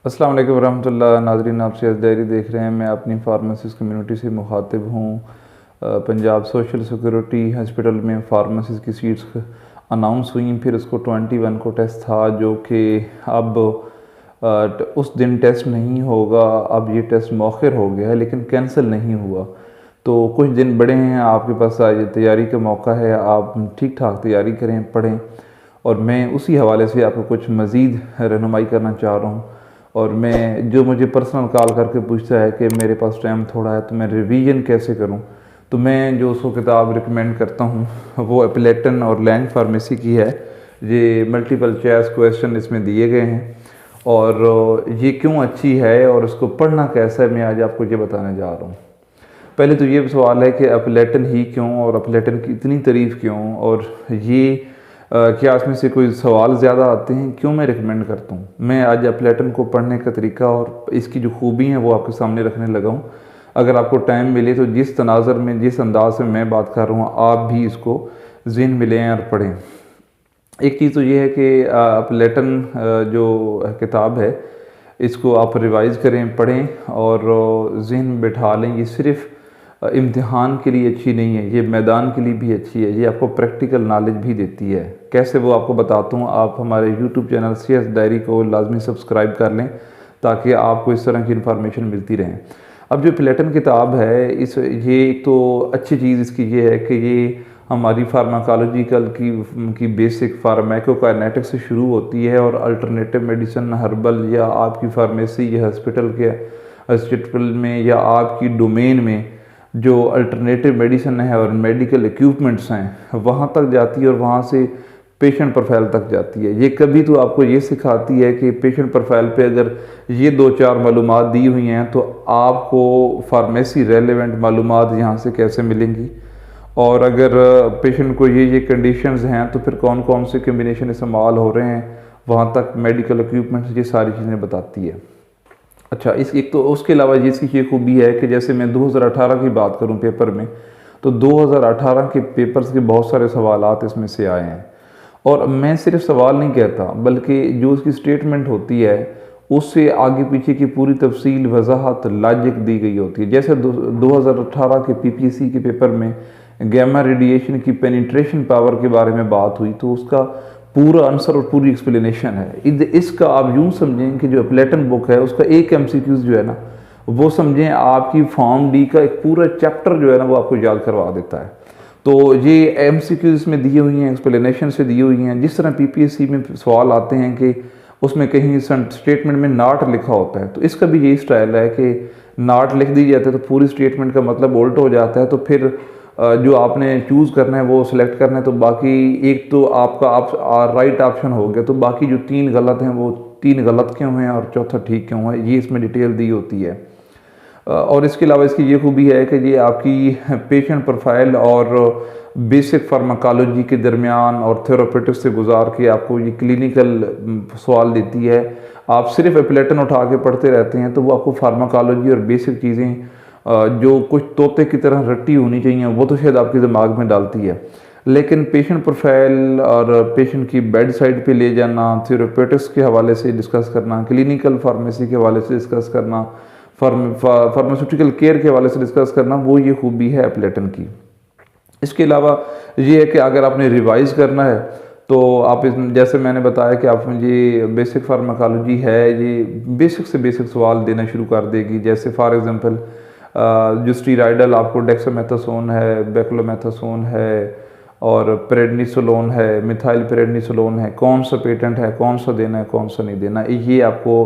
अस्सलाम वालेकुम रहमतुल्लाह। नाज़रीन, आप सियाज डायरी देख रहे हैं। मैं अपनी फार्मासिस्ट कम्युनिटी से मुखातिब हूँ। पंजाब सोशल सिक्योरिटी हॉस्पिटल में फार्मासिस्ट की सीट्स अनाउंस हुई, फिर उसको 21 को टेस्ट था जो कि अब उस दिन टेस्ट नहीं होगा। अब ये टेस्ट मौखर हो गया है लेकिन कैंसिल नहीं हुआ। तो कुछ दिन बड़े हैं, आपके पास आज तैयारी का मौका है, आप ठीक ठाक तैयारी करें, पढ़ें। और मैं उसी हवाले से आपको कुछ मज़ीद रहनुमाई करना चाह रहा हूँ। और मैं जो मुझे पर्सनल कॉल करके पूछता है कि मेरे पास टाइम थोड़ा है तो मैं रिवीजन कैसे करूं, तो मैं जो उसको किताब रिकमेंड करता हूं वो एपिलेटन और लैंग फार्मेसी की है। ये मल्टीपल चॉइस क्वेश्चन इसमें दिए गए हैं और ये क्यों अच्छी है और उसको पढ़ना कैसा है, मैं आज आपको ये बताने जा रहा हूँ। पहले तो ये सवाल है कि एपिलेटन ही क्यों और एपिलेटन की इतनी तारीफ़ क्यों, और ये क्या इसमें से कोई सवाल ज़्यादा आते हैं, क्यों मैं रिकमेंड करता हूँ। मैं आज एपिलेटन को पढ़ने का तरीका और इसकी जो खूबी हैं वो आपके सामने रखने लगा हूँ। अगर आपको टाइम मिले तो जिस तनाज़र में, जिस अंदाज से मैं बात कर रहा हूँ, आप भी इसको ज़हन में लें और पढ़ें। एक चीज़ तो ये है कि एपिलेटन जो किताब है इसको आप रिवाइज़ करें, पढ़ें और ज़हन में बैठा लें। ये सिर्फ़ इम्तिहान के लिए अच्छी नहीं है, ये मैदान के लिए भी अच्छी है। ये आपको प्रैक्टिकल नॉलेज भी देती है। कैसे, वो आपको बताता हूँ। आप हमारे यूट्यूब चैनल सियाज डायरी को लाजमी सब्सक्राइब कर लें ताकि आपको इस तरह की इन्फॉर्मेशन मिलती रहे। अब जो एपिलेटन किताब है, ये एक तो अच्छी चीज़ इसकी ये है कि ये हमारी फार्माकोलॉजिकल की बेसिक फार्माकोकाइनेटिक्स से शुरू होती है और अल्टरनेटिव मेडिसिन, हर्बल या आपकी फार्मेसी या हॉस्पिटल में या आपकी डोमेन में जो अल्टरनेटिव मेडिसिन है और मेडिकल इक्विपमेंट्स हैं वहाँ तक जाती है और वहाँ से पेशेंट प्रोफाइल तक जाती है। ये कभी तो आपको ये सिखाती है कि पेशेंट प्रोफाइल पे अगर ये 2-4 मालूमात दी हुई हैं तो आपको फार्मेसी रेलेवेंट मालूमात यहाँ से कैसे मिलेंगी, और अगर पेशेंट को ये कंडीशंस हैं तो फिर कौन कौन से कम्बिनेशन इस्तेमाल हो रहे हैं, वहाँ तक मेडिकल इक्विपमेंट्स, ये सारी चीज़ें बताती है। अच्छा, इस एक तो उसके अलावा इसकी ये खूबी है कि जैसे मैं 2018 की बात करूं पेपर में, तो 2018 के पेपर्स के बहुत सारे सवालात इसमें से आए हैं। और मैं सिर्फ सवाल नहीं कहता बल्कि जो उसकी स्टेटमेंट होती है उससे आगे पीछे की पूरी तफसील, वजाहत, लॉजिक दी गई होती है। जैसे 2018 के पीपीएससी के पेपर में गैमा रेडिएशन की पेनिट्रेशन पावर के बारे में बात हुई, तो उसका पूरा आंसर और पूरी एक्सप्लेनेशन है। इसका आप यूँ समझें कि जो एपिलेटन बुक है उसका एक एमसीक्यूज जो है ना, वो समझें आपकी फॉर्म डी का एक पूरा चैप्टर जो है ना वो आपको याद करवा देता है। तो ये एमसीक्यूज इसमें दी हुई हैं, एक्सप्लेनेशन से दी हुई हैं। जिस तरह पीपीएससी में सवाल आते हैं कि उसमें कहीं स्टेटमेंट में नॉट लिखा होता है, तो इसका भी यही स्टाइल है कि नॉट लिख दी जाती है तो पूरी स्टेटमेंट का मतलब उल्ट हो जाता है। तो फिर जो आपने चूज़ करना है वो सिलेक्ट करना है, तो बाकी एक तो आपका राइट ऑप्शन हो गया, तो बाकी जो 3 गलत हैं वो 3 गलत क्यों हैं और चौथा ठीक क्यों है, ये इसमें डिटेल दी होती है। और इसके अलावा इसकी ये खूबी है कि ये आपकी पेशेंट प्रोफाइल और बेसिक फार्माकोलॉजी के दरमियान और थेरापेटिक्स से गुजार के आपको ये क्लिनिकल सवाल देती है। आप सिर्फ एपिलेटन उठा के पढ़ते रहते हैं तो वो आपको फार्माकोलॉजी और बेसिक चीज़ें जो कुछ तोते की तरह रट्टी होनी चाहिए वो तो शायद आपके दिमाग में डालती है, लेकिन पेशेंट प्रोफाइल और पेशेंट की बेड साइड पे ले जाना, थेरापेटिक्स के हवाले से डिस्कस करना, क्लिनिकल फार्मेसी के हवाले से डिस्कस करना, फार्मास्यूटिकल केयर के हवाले से डिस्कस करना, वो ये खूबी है एपिलेटन की। इसके अलावा ये है कि अगर आपने रिवाइज़ करना है तो आप जैसे मैंने बताया कि आप ये बेसिक फार्माकोलॉजी है, ये बेसिक से बेसिक सवाल देना शुरू कर देगी। जैसे फॉर एग्जांपल जो स्टीराइडल आपको डेक्सामेथासोन है, बेक्लोमेथासोन है और प्रेडनिसोलोन है, मिथाइल प्रेडनिसोलोन है, कौन सा पेटेंट है, कौन सा देना है, कौन सा नहीं देना, ये आपको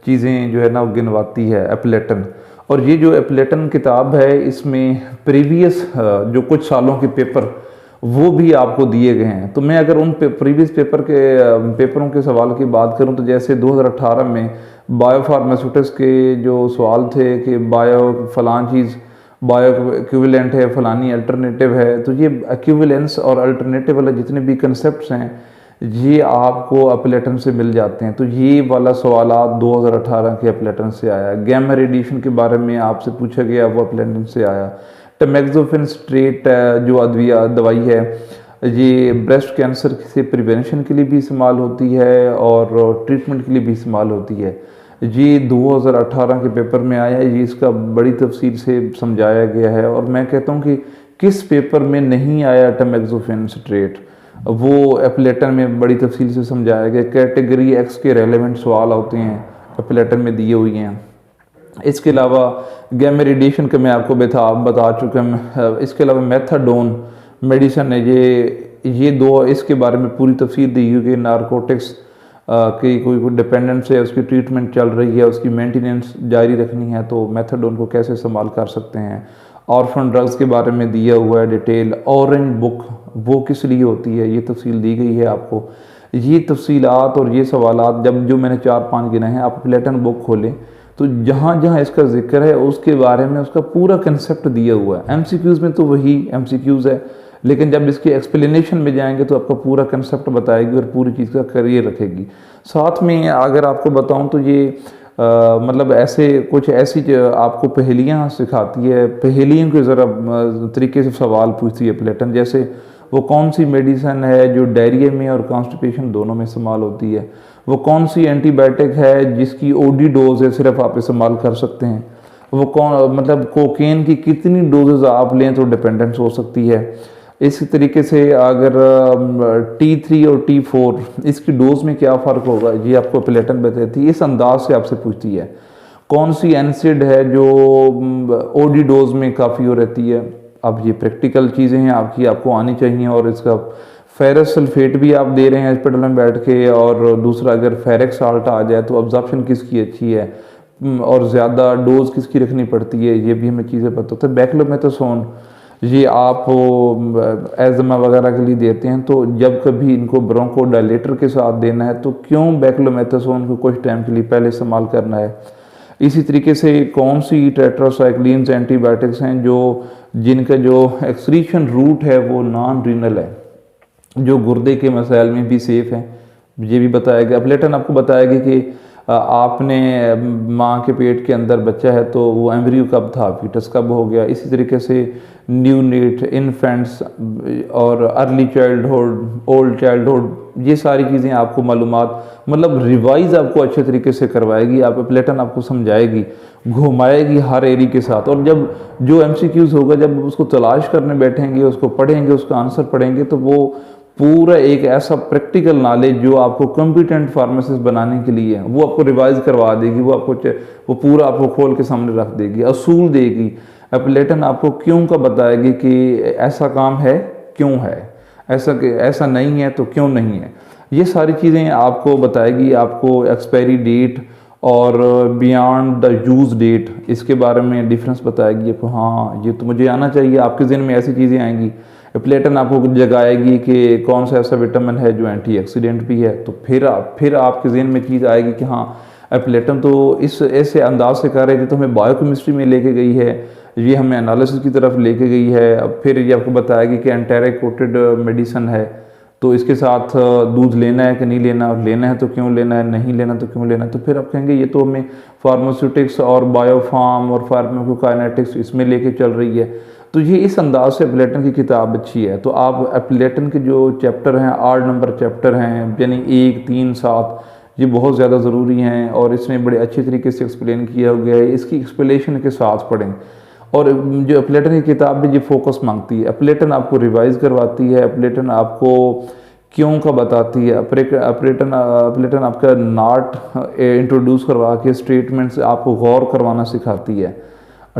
चीज़ें जो है ना गिनवाती है एपिलेटन। और ये जो एपिलेटन किताब है इसमें प्रीवियस जो कुछ सालों के पेपर वो भी आपको दिए गए हैं। तो मैं अगर उन प्रीवियस पेपरों के सवाल की बात करूं तो जैसे 2018 में बायोफार्मास्यूटिक्स के जो सवाल थे कि बायो फलां चीज़ बायो इक्विवेलेंट है, फलानी अल्टरनेटिव है, तो ये इक्विवेलेंस और अल्टरनेटिव वाले जितने भी कंसेप्ट हैं ये आपको एपिलेटन से मिल जाते हैं। तो ये वाला सवाल 2018 के एपिलेटन से आया। गैमा रेडिएशन के बारे में आपसे पूछा गया, वो एपिलेटन से आया। टैमेक्सोफेन स्ट्रेट जो दवाई है ये ब्रेस्ट कैंसर से प्रिवेंशन के लिए भी इस्तेमाल होती है और ट्रीटमेंट के लिए भी इस्तेमाल होती है। ये 2018 के पेपर में आया है, ये इसका बड़ी तफसील से समझाया गया है। और मैं कहता हूँ कि किस पेपर में नहीं आया टमेक्सोफेन सिट्रेट, वो एपिलेटन में बड़ी तफसील से समझाया गया। कैटेगरी एक्स के रेलेवेंट सवाल होते हैं एपिलेटन में दिए हुए हैं। इसके अलावा गैमा रेडिएशन का मैं आपको बता चुका हूँ। इसके अलावा मेथाडोन मेडिसिन है, ये दो, इसके बारे में पूरी तफसील दी हुई कि नारकोटिक्स की कोई डिपेंडेंस है, उसकी ट्रीटमेंट चल रही है, उसकी मेंटेनेंस जारी रखनी है तो मेथाडोन को कैसे इस्तेमाल कर सकते हैं। ऑर्फन ड्रग्स के बारे में दिया हुआ है डिटेल। ऑरेंज बुक वो किस लिए होती है, ये तफसील दी गई है आपको। ये तफसीलात और ये सवालात जब जो मैंने 4-5 गिने हैं, आप एपिलेटन बुक खोलें तो जहाँ जहाँ इसका जिक्र है उसके बारे में उसका पूरा कंसेप्ट दिया हुआ है। एमसीक्यूज़ में तो वही एमसीक्यूज़ है, लेकिन जब इसकी एक्सप्लेनेशन में जाएंगे तो आपका पूरा कंसेप्ट बताएगी और पूरी चीज़ का करियर रखेगी। साथ में अगर आपको बताऊं तो ये मतलब ऐसे कुछ ऐसी आपको पहेलियाँ सिखाती है, पहेलियों के ज़रा तरीके से सवाल पूछती है एपिलेटन। जैसे वो कौन सी मेडिसिन है जो डायरिया में और कॉन्स्टिपेशन दोनों में इस्तेमाल होती है, वो कौन सी एंटीबायोटिक है जिसकी ओडी डोज है सिर्फ आप इस्तेमाल कर सकते हैं, वो कौन मतलब कोकेन की कितनी डोजेज आप लें तो डिपेंडेंस हो सकती है। इसी तरीके से अगर T3 और T4 इसकी डोज में क्या फ़र्क होगा, ये आपको एपिलेटन बताती है। इस अंदाज से आपसे पूछती है कौन सी एनसिड है जो ओडी डोज में काफ़ी हो रहती है। अब ये प्रैक्टिकल चीज़ें हैं आपको आनी चाहिए। और इसका फेरस सल्फेट भी आप दे रहे हैं हॉस्पिटल में बैठ के। और दूसरा, अगर फेरिक साल्ट आ जाए तो अब्जॉर्प्शन किसकी अच्छी है और ज़्यादा डोज किसकी रखनी पड़ती है, ये भी हमें चीज़ें पता होता है। बैक्लोमेथासोन ये आप एज़मा वगैरह के लिए देते हैं, तो जब कभी इनको ब्रोंकोडायलेटर के साथ देना है तो क्यों बैक्लोमेथासोन को कुछ टाइम के लिए पहले इस्तेमाल करना है। इसी तरीके से कौन सी टेट्रासाइक्लिन्स एंटीबायोटिक्स हैं जिनका जो एक्सक्रीशन रूट है वो नॉन रीनल है, जो गुर्दे के मसाइल में भी सेफ़ है, ये भी बताया गया। एपिलेटन आपको बताएगी कि आपने माँ के पेट के अंदर बच्चा है तो वो एम्ब्रियो कब था, फीटस कब हो गया। इसी तरीके से न्यूनेट, इन्फेंट्स और अर्ली चाइल्डहुड, ओल्ड चाइल्डहुड, ये सारी चीज़ें आपको मालूमात मतलब रिवाइज़ आपको अच्छे तरीके से करवाएगी। आप एपिलेटन आपको समझाएगी, घुमाएगी हर एरी के साथ। और जब जो एमसीक्यूज़ होगा, जब उसको तलाश करने बैठेंगे, उसको पढ़ेंगे, उसका आंसर पढ़ेंगे, तो वो पूरा एक ऐसा प्रैक्टिकल नॉलेज जो आपको कॉम्पिटेंट फार्मासिस्ट बनाने के लिए है वो आपको रिवाइज करवा देगी। वो पूरा आपको खोल के सामने रख देगी, असूल देगी। एपिलेटन आपको क्यों का बताएगी कि ऐसा काम है क्यों है, ऐसा नहीं है तो क्यों नहीं है। ये सारी चीज़ें आपको बताएगी। आपको एक्सपायरी डेट और बियॉन्ड द यूज़ डेट इसके बारे में डिफरेंस बताएगी आपको। हाँ, ये तो मुझे आना चाहिए। आपके ज़हन में ऐसी चीज़ें आएंगी। एपिलेटन आपको जगाएगी कि कौन सा ऐसा विटामिन है जो एंटीऑक्सीडेंट भी है, तो फिर आपके ज़हन में चीज़ आएगी कि हाँ, एपिलेटन तो इस ऐसे अंदाज से कर रही थी, तो हमें बायोकेमिस्ट्री में लेके गई है, ये हमें एनालिसिस की तरफ लेके गई है। अब फिर ये आपको बताएगी कि एंटेरिक कोटेड मेडिसन है, तो इसके साथ दूध लेना है कि नहीं लेना, और लेना है तो क्यों लेना है, नहीं लेना तो क्यों लेना है। तो फिर आप कहेंगे ये तो हमें फार्मास्यूटिक्स और बायोफार्म और फार्माकोकाइनेटिक्स इसमें लेके चल रही है। तो ये इस अंदाज से एपिलेटन की किताब अच्छी है। तो आप एपिलेटन के जो चैप्टर हैं, 8 नंबर चैप्टर हैं, यानी 1, 3, 7, ये बहुत ज़्यादा ज़रूरी हैं और इसमें बड़े अच्छे तरीके से एक्सप्लेन किया गया है। इसकी एक्सप्लेनेशन के साथ पढ़ें। और जो एपिलेटन की किताब में ये फोकस मांगती है, एपिलेटन आपको रिवाइज करवाती है, एपिलेटन आपको क्यों का बताती है, एपिलेटन आपका नाट इंट्रोड्यूस करवा के स्टेटमेंट्स आपको गौर करवाना सिखाती है,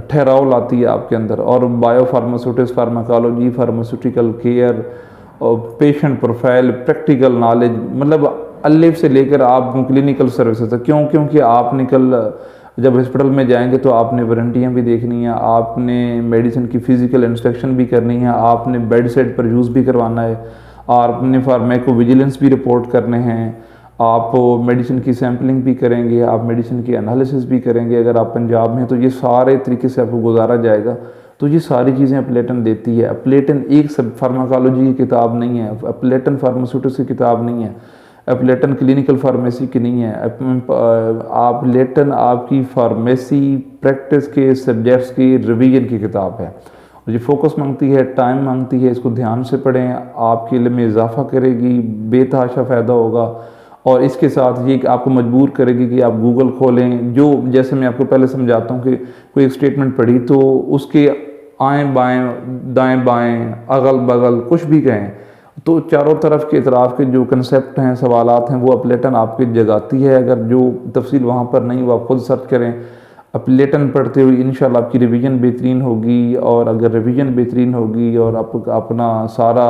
ठहराव लाती है आपके अंदर। और बायोफार्मास्यूटिक्स, फार्माकोलॉजी, फार्मास्यूटिकल केयर और पेशेंट प्रोफाइल, प्रैक्टिकल नॉलेज, मतलब अलिफ से लेकर आप क्लिनिकल सर्विसेज तक। क्योंकि आप जब हॉस्पिटल में जाएंगे तो आपने वारंटियाँ भी देखनी है, आपने मेडिसिन की फिजिकल इंस्पेक्शन भी करनी है, आपने बेड साइड पर यूज़ भी करवाना है, आपने फार्मेको विजिलेंस भी रिपोर्ट करने हैं, आप मेडिसिन की सैम्पलिंग भी करेंगे, आप मेडिसिन की एनालिसिस भी करेंगे अगर आप पंजाब में हैं। तो ये सारे तरीके से आपको गुजारा जाएगा। तो ये सारी चीज़ें एपिलेटन देती है। एपिलेटन एक सब फार्माकोलॉजी की किताब नहीं है, एपिलेटन फार्मास्यूटिक्स की किताब नहीं है, एपिलेटन क्लिनिकल फार्मेसी की नहीं है। एपिलेटन आपकी फार्मेसी प्रैक्टिस के सब्जेक्ट्स की रिवीजन की किताब है। और ये फोकस मांगती है, टाइम मांगती है। इसको ध्यान से पढ़ें, आपके इल्म में इजाफा करेगी, बेतहाशा फ़ायदा होगा। और इसके साथ ये कि आपको मजबूर करेगी कि आप गूगल खोलें, जो जैसे मैं आपको पहले समझाता हूँ कि कोई एक स्टेटमेंट पढ़ी तो उसके आएँ बाएँ दाएँ बाएँ अगल बगल कुछ भी कहें तो चारों तरफ के इतराफ़ के जो कंसेप्ट हैं, सवालात हैं, वो अपलेटन आपके जगाती है। अगर जो तफसील वहाँ पर नहीं वो आप खुद सर्च करें। अपलेटन पढ़ते हुए इंशाल्लाह आपकी रिवीजन बेहतरीन होगी, और अगर रिवीजन बेहतरीन होगी और आप अपना सारा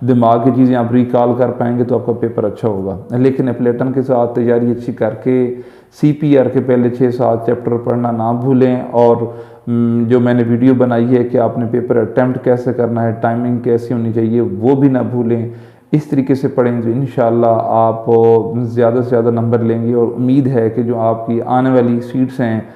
दिमाग की चीज़ें आप रिकॉल कर पाएंगे तो आपका पेपर अच्छा होगा। लेकिन अपलेटन के साथ तैयारी अच्छी करके CPR के पहले 6-7 चैप्टर पढ़ना ना भूलें, और जो मैंने वीडियो बनाई है कि आपने पेपर अटैम्प्ट कैसे करना है, टाइमिंग कैसी होनी चाहिए, वो भी ना भूलें। इस तरीके से पढ़ें तो इंशाल्लाह आप ज़्यादा से ज़्यादा नंबर लेंगे, और उम्मीद है कि जो आपकी आने वाली सीट्स हैं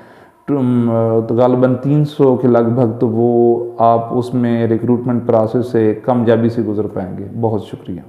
तो ग़ालिबन 300 के लगभग, तो वो आप उसमें रिक्रूटमेंट प्रोसेस से कामयाबी से गुज़र पाएंगे। बहुत शुक्रिया।